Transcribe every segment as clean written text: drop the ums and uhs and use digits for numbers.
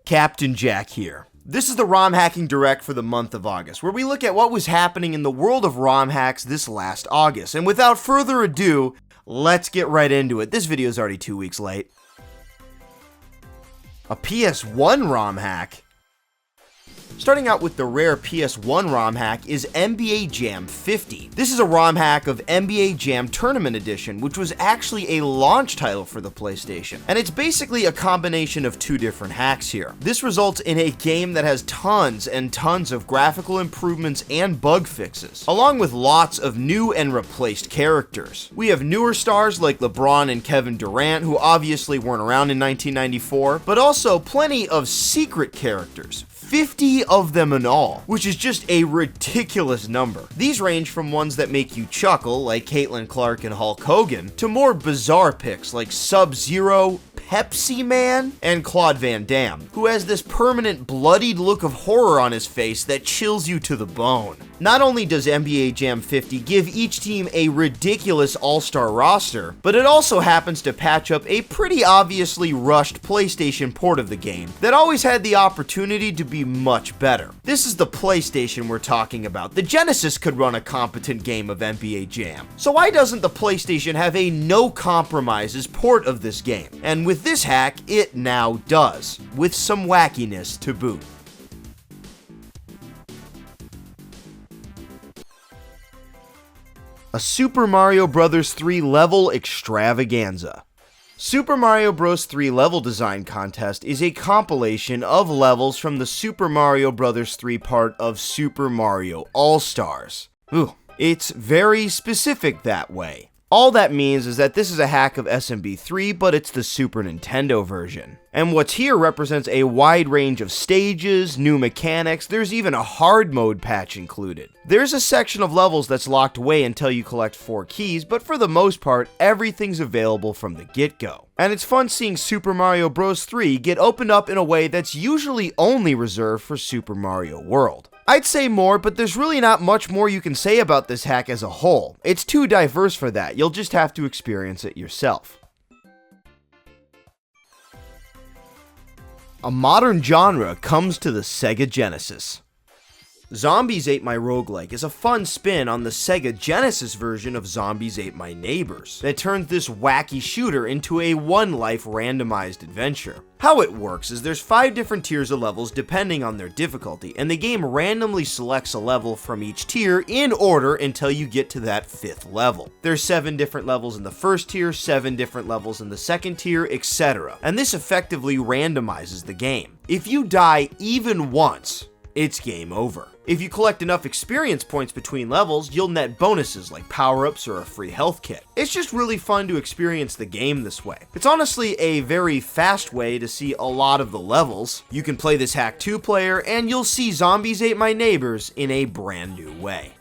Captain Jack here. This is the ROM Hacking Direct for the month of August, where we look at what was happening in the world of ROM hacks this last August. And without further ado, let's get right into it. This video is already 2 weeks late. A PS1 ROM hack? Starting out with the rare PS1 ROM hack is NBA Jam 50. This is a ROM hack of NBA Jam Tournament Edition, which was actually a launch title for the PlayStation. And it's basically a combination of two different hacks here. This results in a game that has tons and tons of graphical improvements and bug fixes, along with lots of new and replaced characters. We have newer stars like LeBron and Kevin Durant, who obviously weren't around in 1994, but also plenty of secret characters. 50 of them in all, which is just a ridiculous number. These range from ones that make you chuckle, like Caitlin Clark and Hulk Hogan, to more bizarre picks like Sub-Zero, Pepsi Man, and Claude Van Damme, who has this permanent bloodied look of horror on his face that chills you to the bone. Not only does NBA Jam 50 give each team a ridiculous all-star roster, but it also happens to patch up a pretty obviously rushed PlayStation port of the game that always had the opportunity to be much better. This is the PlayStation we're talking about. The Genesis could run a competent game of NBA Jam. So why doesn't the PlayStation have a no compromises port of this game? And with this hack, it now does, with some wackiness to boot. A Super Mario Bros. 3 level extravaganza. Super Mario Bros. 3 level design contest is a compilation of levels from the Super Mario Bros. 3 part of Super Mario All-Stars. Ooh, it's very specific that way. All that means is that this is a hack of SMB3, but it's the Super Nintendo version. And what's here represents a wide range of stages, new mechanics, there's even a hard mode patch included. There's a section of levels that's locked away until you collect 4 keys, but for the most part, everything's available from the get-go. And it's fun seeing Super Mario Bros. 3 get opened up in a way that's usually only reserved for Super Mario World. I'd say more, but there's really not much more you can say about this hack as a whole. It's too diverse for that, you'll just have to experience it yourself. A modern genre comes to the Sega Genesis. Zombies Ate My Roguelike is a fun spin on the Sega Genesis version of Zombies Ate My Neighbors that turns this wacky shooter into a one-life randomized adventure. How it works is there's 5 different tiers of levels depending on their difficulty, and the game randomly selects a level from each tier in order until you get to that 5th level. There's 7 different levels in the first tier, 7 different levels in the second tier, etc. And this effectively randomizes the game. If you die even once, it's game over. If you collect enough experience points between levels, you'll net bonuses like power-ups or a free health kit. It's just really fun to experience the game this way. It's honestly a very fast way to see a lot of the levels. You can play this hack 2-player, and you'll see Zombies Ate My Neighbors in a brand new way.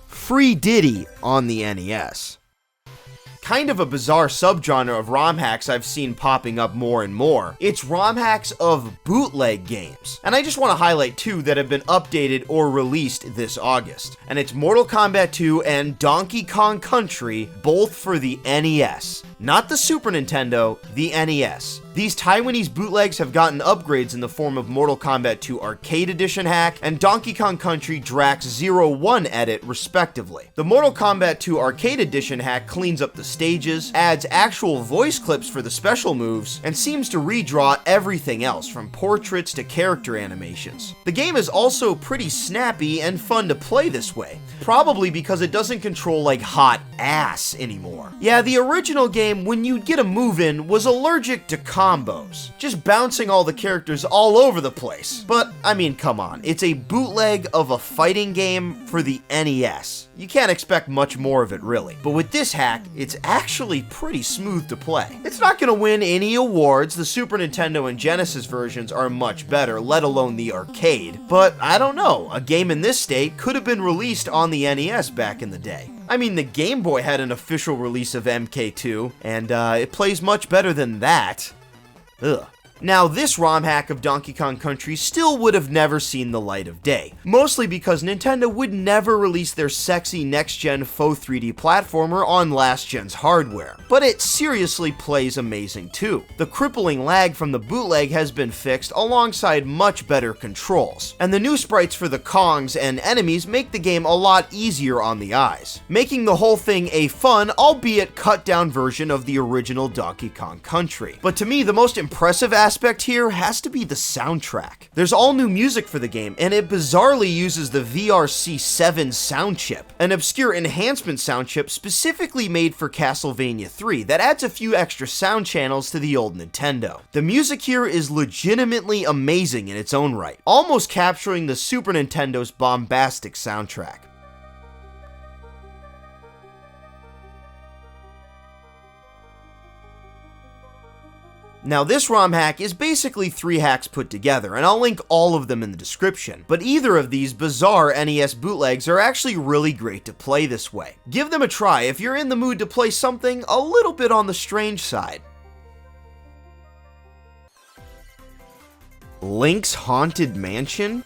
Free Diddy on the NES. Kind of a bizarre subgenre of ROM hacks I've seen popping up more and more. It's ROM hacks of bootleg games. And I just want to highlight 2 that have been updated or released this August. And it's Mortal Kombat 2 and Donkey Kong Country, both for the NES. Not the Super Nintendo, the NES. These Taiwanese bootlegs have gotten upgrades in the form of Mortal Kombat 2 Arcade Edition hack and Donkey Kong Country Drax 01 edit, respectively. The Mortal Kombat 2 Arcade Edition hack cleans up the stages, adds actual voice clips for the special moves, and seems to redraw everything else from portraits to character animations. The game is also pretty snappy and fun to play this way, probably because it doesn't control like hot ass anymore. Yeah, the original game, when you'd get a move in, was allergic to combos, just bouncing all the characters all over the place. But, I mean, come on, it's a bootleg of a fighting game for the NES. You can't expect much more of it, really. But with this hack, it's actually pretty smooth to play. It's not gonna win any awards, the Super Nintendo and Genesis versions are much better, let alone the arcade. But, I don't know, a game in this state could have been released on the NES back in the day. I mean, the Game Boy had an official release of MK2, and it plays much better than that. Ugh. Now, this ROM hack of Donkey Kong Country still would have never seen the light of day, mostly because Nintendo would never release their sexy next-gen faux 3D platformer on last-gen's hardware, but it seriously plays amazing too. The crippling lag from the bootleg has been fixed alongside much better controls, and the new sprites for the Kongs and enemies make the game a lot easier on the eyes, making the whole thing a fun, albeit cut-down version of the original Donkey Kong Country. But to me, the most impressive aspect here has to be the soundtrack. There's all new music for the game, and it bizarrely uses the VRC7 sound chip, an obscure enhancement sound chip specifically made for Castlevania 3 that adds a few extra sound channels to the old Nintendo. The music here is legitimately amazing in its own right, almost capturing the Super Nintendo's bombastic soundtrack. Now, this ROM hack is basically 3 hacks put together, and I'll link all of them in the description, but either of these bizarre NES bootlegs are actually really great to play this way. Give them a try if you're in the mood to play something a little bit on the strange side. Link's Haunted Mansion?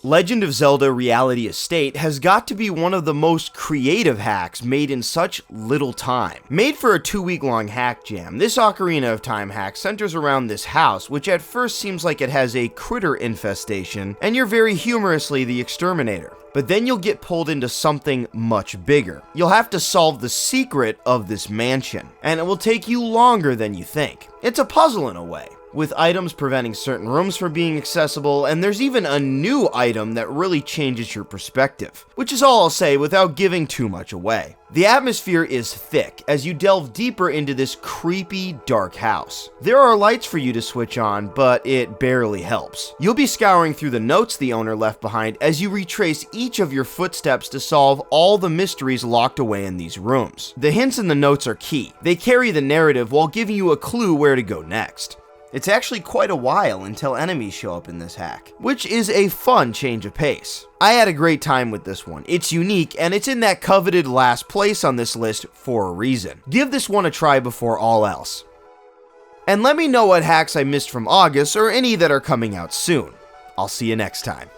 Legend of Zelda Reality Estate has got to be one of the most creative hacks made in such little time. Made for a 2-week-long hack jam, this Ocarina of Time hack centers around this house, which at first seems like it has a critter infestation, and you're very humorously the exterminator. But then you'll get pulled into something much bigger. You'll have to solve the secret of this mansion, and it will take you longer than you think. It's a puzzle in a way, with items preventing certain rooms from being accessible, and there's even a new item that really changes your perspective, which is all I'll say without giving too much away. The atmosphere is thick as you delve deeper into this creepy, dark house. There are lights for you to switch on, but it barely helps. You'll be scouring through the notes the owner left behind as you retrace each of your footsteps to solve all the mysteries locked away in these rooms. The hints in the notes are key. They carry the narrative while giving you a clue where to go next. It's actually quite a while until enemies show up in this hack, which is a fun change of pace. I had a great time with this one. It's unique, and it's in that coveted last place on this list for a reason. Give this one a try before all else. And let me know what hacks I missed from August or any that are coming out soon. I'll see you next time.